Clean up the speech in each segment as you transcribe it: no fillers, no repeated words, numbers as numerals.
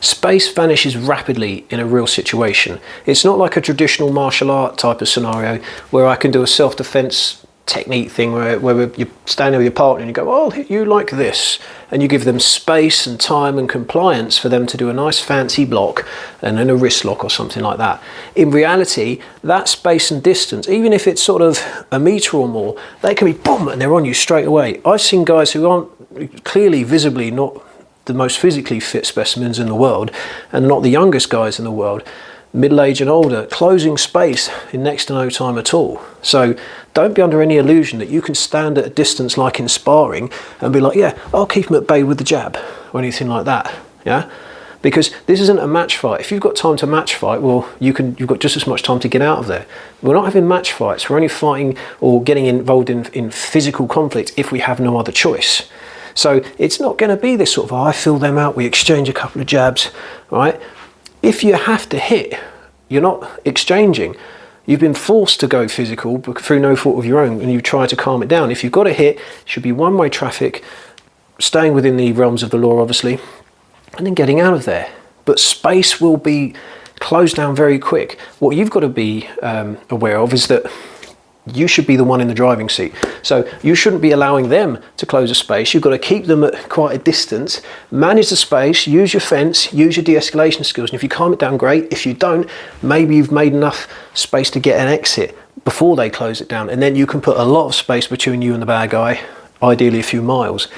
Space vanishes rapidly in a real situation. It's not like a traditional martial art type of scenario where I can do a self-defense technique thing where you're standing with your partner and you go, oh, I'll hit you like this, and you give them space and time and compliance for them to do a nice fancy block and then a wrist lock or something like that. In reality, that space and distance, even if it's sort of a metre or more, they can be boom and they're on you straight away. I've seen guys who aren't clearly visibly not the most physically fit specimens in the world and not the youngest guys in the world, middle-aged and older, closing space in next to no time at all. So don't be under any illusion that you can stand at a distance like in sparring and be like, yeah, I'll keep him at bay with the jab or anything like that. Yeah, because this isn't a match fight. If you've got time to match fight, well, you've got just as much time to get out of there. We're not having match fights. We're only fighting or getting involved in physical conflict if we have no other choice. So it's not going to be this sort of, oh, I fill them out, we exchange a couple of jabs, right? If you have to hit, you're not exchanging. You've been forced to go physical through no fault of your own, and you try to calm it down. If you've got to hit, it should be one-way traffic, staying within the realms of the law, obviously, and then getting out of there. But space will be closed down very quick. What you've got to be aware of is that you should be the one in the driving seat. So you shouldn't be allowing them to close a space. You've got to keep them at quite a distance, manage the space, use your fence, use your de-escalation skills. And if you calm it down, great. If you don't, maybe you've made enough space to get an exit before they close it down. And then you can put a lot of space between you and the bad guy, ideally a few miles.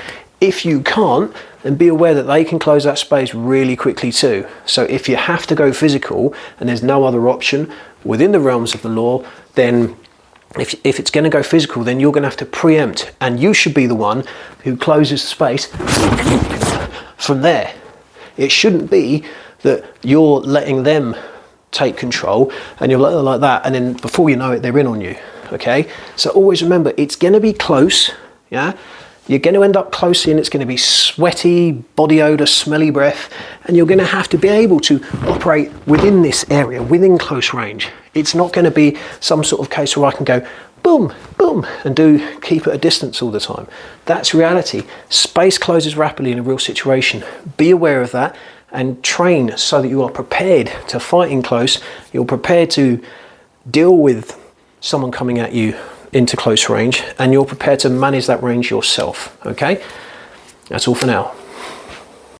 If you can't, then be aware that they can close that space really quickly too. So if you have to go physical and there's no other option within the realms of the law, then if it's going to go physical, then you're going to have to preempt, and you should be the one who closes the space from there. It shouldn't be that you're letting them take control and you're like that, and then before you know it, they're in on you. Okay, so always remember, it's going to be close. Yeah, you're going to end up close in. It's going to be sweaty, body odor, smelly breath, and you're going to have to be able to operate within this area, within close range. It's not going to be some sort of case where I can go boom, boom, and keep at a distance all the time. That's reality. Space closes rapidly in a real situation. Be aware of that and train so that you are prepared to fight in close. You're prepared to deal with someone coming at you into close range, and you're prepared to manage that range yourself. Okay, that's all for now.